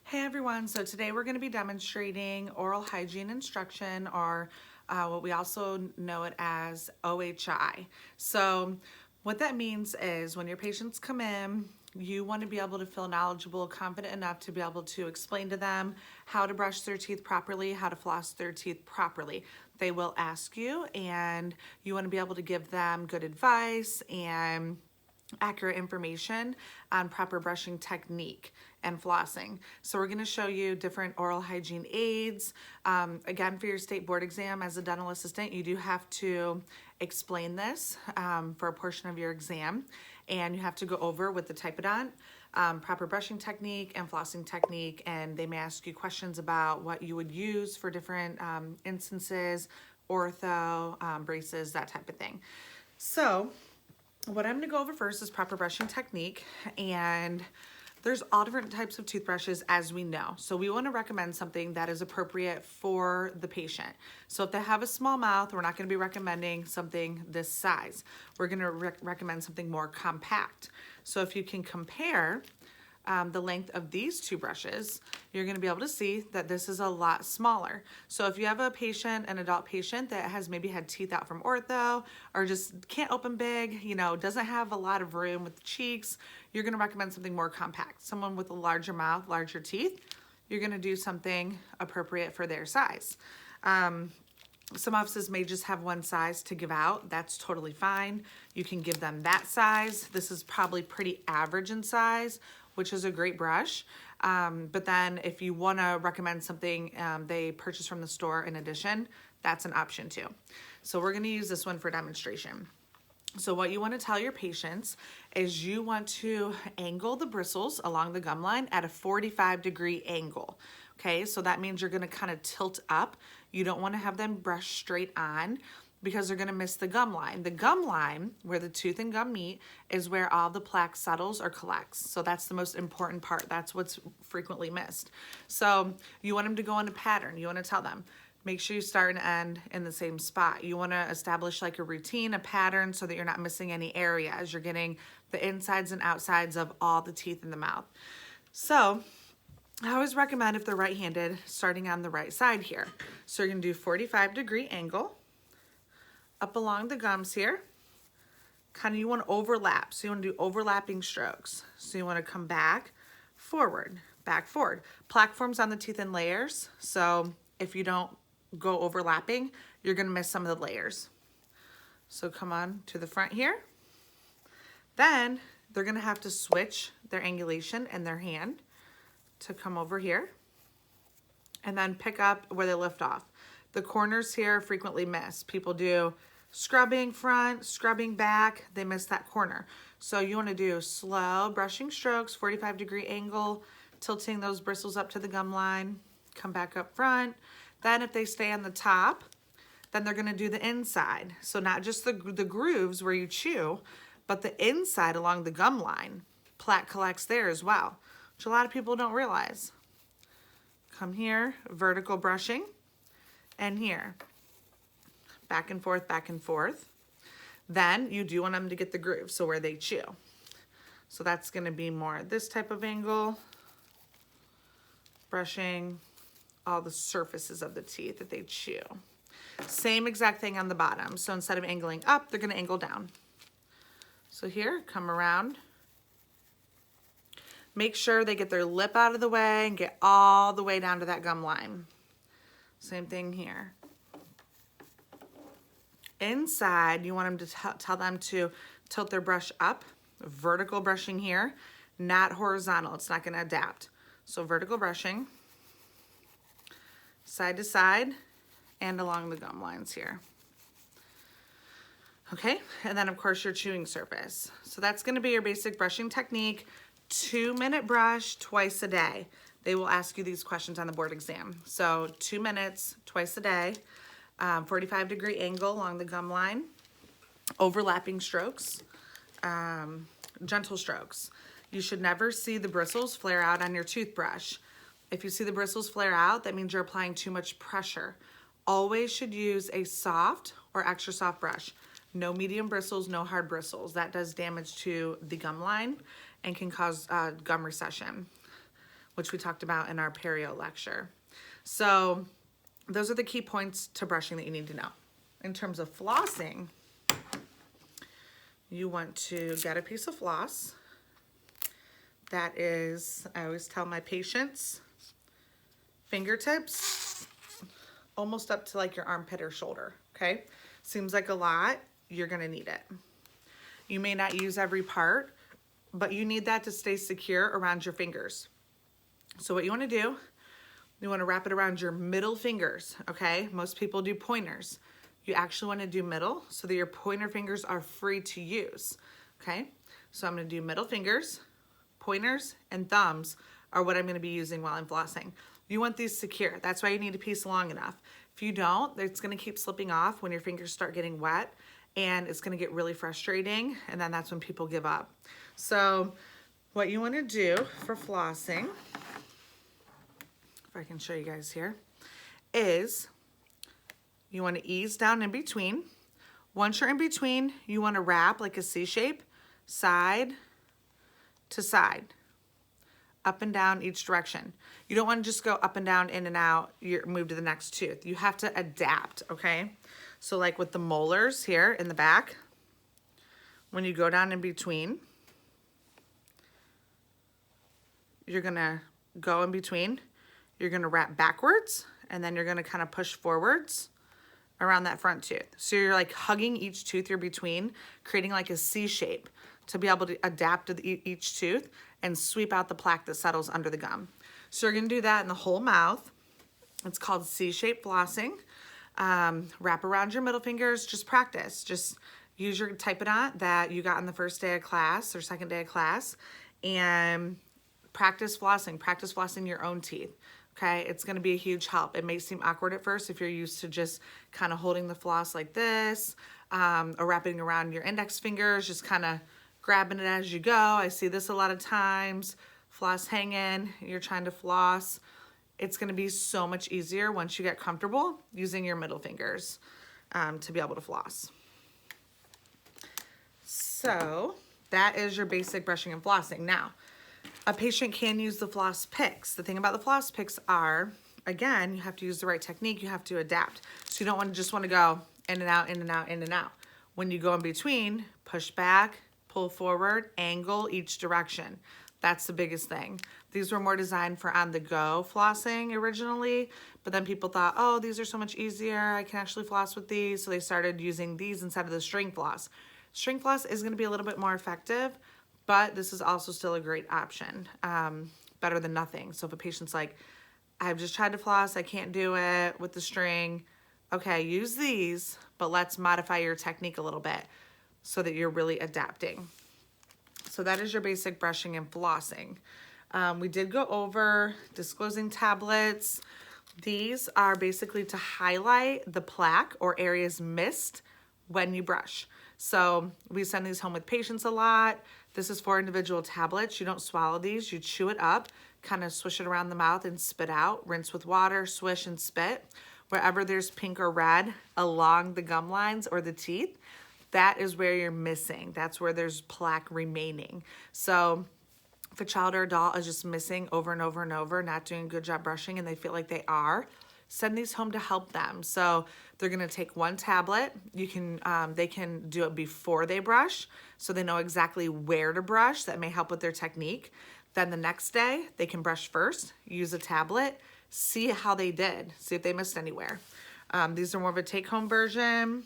Hey everyone, so today we're going to be demonstrating oral hygiene instruction, or what we also know it as OHI. So what that means is when your patients come in, you want to be able to feel knowledgeable, confident enough to be able to explain to them how to brush their teeth properly, how to floss their teeth properly. They will ask you, and you want to be able to give them good advice and accurate information on proper brushing technique and flossing. So we're going to show you different oral hygiene aids. Again, for your state board exam as a dental assistant, you do have to explain this for a portion of your exam, and you have to go over with the typodont proper brushing technique and flossing technique, and they may ask you questions about what you would use for different instances, ortho, braces, that type of thing. So what I'm gonna go over first is proper brushing technique, and there's all different types of toothbrushes, as we know. So we wanna recommend something that is appropriate for the patient. So if they have a small mouth, we're not gonna be recommending something this size. We're gonna recommend something more compact. So if you can compare the length of these two brushes, you're gonna be able to see that this is a lot smaller. So if you have a patient, an adult patient that has maybe had teeth out from ortho or just can't open big, doesn't have a lot of room with the cheeks, you're gonna recommend something more compact. Someone with a larger mouth, larger teeth, you're gonna do something appropriate for their size. Some offices may just have one size to give out. That's totally fine. You can give them that size. This is probably pretty average in size, which is a great brush. But then if you wanna recommend something they purchase from the store in addition, that's an option too. So we're gonna use this one for demonstration. So what you wanna tell your patients is you want to angle the bristles along the gum line at a 45-degree angle. Okay, so that means you're gonna kind of tilt up. You don't wanna have them brush straight on because they're gonna miss the gum line. The gum line, where the tooth and gum meet, is where all the plaque settles or collects. So that's the most important part. That's what's frequently missed. So you want them to go in a pattern. You wanna tell them, make sure you start and end in the same spot. You wanna establish like a routine, a pattern, so that you're not missing any areas. You're getting the insides and outsides of all the teeth in the mouth. So I always recommend, if they're right-handed, starting on the right side here. So you're gonna do 45-degree angle up along the gums here. Kind of, you wanna overlap. So you wanna do overlapping strokes. So you wanna come back, forward. Plaque forms on the teeth in layers. So if you don't go overlapping, you're gonna miss some of the layers. So come on to the front here. Then they're gonna have to switch their angulation in their hand to come over here and then pick up where they left off. The corners here frequently miss. People do scrubbing front, scrubbing back, they miss that corner. So you wanna do slow brushing strokes, 45-degree angle, tilting those bristles up to the gum line, come back up front. Then if they stay on the top, then they're gonna do the inside. So not just the grooves where you chew, but the inside along the gum line. Plaque collects there as well, which a lot of people don't realize. Come here, vertical brushing, and here, back and forth, back and forth. Then you do want them to get the groove, so where they chew. So that's gonna be more this type of angle, brushing all the surfaces of the teeth that they chew. Same exact thing on the bottom. So instead of angling up, they're gonna angle down. So here, come around. Make sure they get their lip out of the way and get all the way down to that gum line. Same thing here. Inside, you want them to tell them to tilt their brush up, vertical brushing here, not horizontal. It's not gonna adapt. So vertical brushing, side to side, and along the gum lines here. Okay, and then of course your chewing surface. So that's gonna be your basic brushing technique. 2-minute brush twice a day. They will ask you these questions on the board exam. So 2 minutes twice a day, 45-degree angle along the gum line, overlapping strokes, gentle strokes. You should never see the bristles flare out on your toothbrush. If you see the bristles flare out, that means you're applying too much pressure. Always should use a soft or extra soft brush. No medium bristles, no hard bristles. That does damage to the gum line and can cause gum recession. which we talked about in our perio lecture. So those are the key points to brushing that you need to know. In terms of flossing, you want to get a piece of floss that is, I always tell my patients, fingertips almost up to like your armpit or shoulder, okay? Seems like a lot, you're gonna need it. You may not use every part, but you need that to stay secure around your fingers. So what you wanna do, you wanna wrap it around your middle fingers, okay? Most people do pointers. You actually wanna do middle so that your pointer fingers are free to use, okay? So I'm gonna do middle fingers, pointers, and thumbs are what I'm gonna be using while I'm flossing. You want these secure. That's why you need a piece long enough. If you don't, it's gonna keep slipping off when your fingers start getting wet, and it's gonna get really frustrating, and then that's when people give up. So what you wanna do for flossing, if I can show you guys here, is you wanna ease down in between. Once you're in between, you wanna wrap like a C shape, side to side, up and down each direction. You don't want to just go up and down, in and out, you move to the next tooth. You have to adapt, okay? So like with the molars here in the back, when you go down in between, you're gonna go in between, you're gonna wrap backwards, and then you're gonna kind of push forwards around that front tooth. So you're like hugging each tooth you're between, creating like a C shape to be able to adapt to each tooth and sweep out the plaque that settles under the gum. So you're gonna do that in the whole mouth. It's called C-shaped flossing. Wrap around your middle fingers, just practice. Just use your Typodont that you got on the first day of class or second day of class, and practice flossing your own teeth. Okay, it's gonna be a huge help. It may seem awkward at first if you're used to just kind of holding the floss like this, or wrapping around your index fingers, just kind of grabbing it as you go. I see this a lot of times. Floss hanging, you're trying to floss. It's gonna be so much easier once you get comfortable using your middle fingers to be able to floss. So that is your basic brushing and flossing. Now, a patient can use the floss picks. The thing about the floss picks are, again, you have to use the right technique, you have to adapt. So you don't just wanna go in and out, in and out, in and out. When you go in between, push back, pull forward, angle each direction. That's the biggest thing. These were more designed for on-the-go flossing originally, but then people thought, oh, these are so much easier, I can actually floss with these, so they started using these instead of the string floss. String floss is gonna be a little bit more effective, but this is also still a great option, better than nothing. So if a patient's like, I've just tried to floss, I can't do it with the string, okay, use these, but let's modify your technique a little bit so that you're really adapting. So that is your basic brushing and flossing. We did go over disclosing tablets. These are basically to highlight the plaque or areas missed when you brush. So we send these home with patients a lot. This is for individual tablets. You don't swallow these, you chew it up, kind of swish it around the mouth and spit out, rinse with water, swish and spit. Wherever there's pink or red along the gum lines or the teeth, that is where you're missing. That's where there's plaque remaining. So if a child or adult is just missing over and over and over, not doing a good job brushing, and they feel like they are, send these home to help them. So they're gonna take one tablet. You can, they can do it before they brush, so they know exactly where to brush. That may help with their technique. Then the next day, they can brush first, use a tablet, see how they did, see if they missed anywhere. These are more of a take-home version.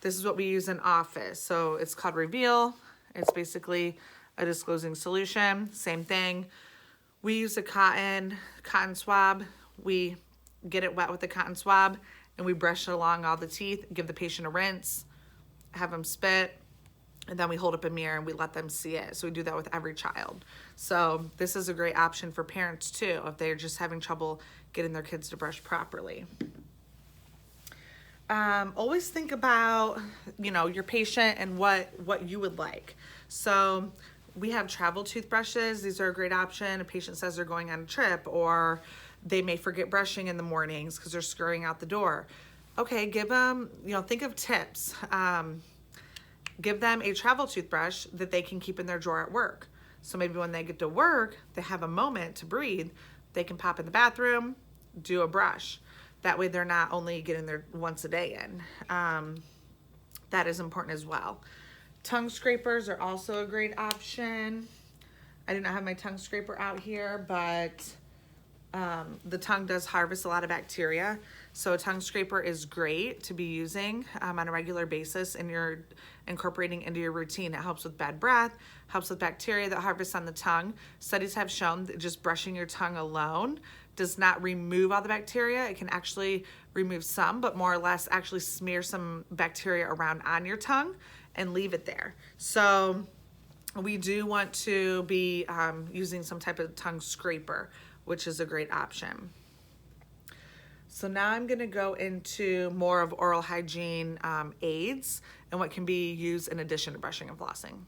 This is what we use in office. So it's called Reveal. It's basically a disclosing solution, same thing. We use a cotton swab. We get it wet with the cotton swab and we brush it along all the teeth, give the patient a rinse, have them spit, and then we hold up a mirror and we let them see it. So we do that with every child. So this is a great option for parents too, if they're just having trouble getting their kids to brush properly. Always think about, your patient and what you would like. So we have travel toothbrushes. These are a great option. A patient says they're going on a trip, or they may forget brushing in the mornings because they're scurrying out the door. Okay, give them, think of tips. Give them a travel toothbrush that they can keep in their drawer at work. So maybe when they get to work, they have a moment to breathe. They can pop in the bathroom, do a brush. That way they're not only getting their once a day in. That is important as well. Tongue scrapers are also a great option. I do not have my tongue scraper out here, but the tongue does harvest a lot of bacteria. So a tongue scraper is great to be using on a regular basis, and you're incorporating into your routine. It helps with bad breath, helps with bacteria that harvests on the tongue. Studies have shown that just brushing your tongue alone does not remove all the bacteria. It can actually remove some, but more or less actually smear some bacteria around on your tongue and leave it there. So we do want to be using some type of tongue scraper, which is a great option. So now I'm gonna go into more of oral hygiene aids and what can be used in addition to brushing and flossing.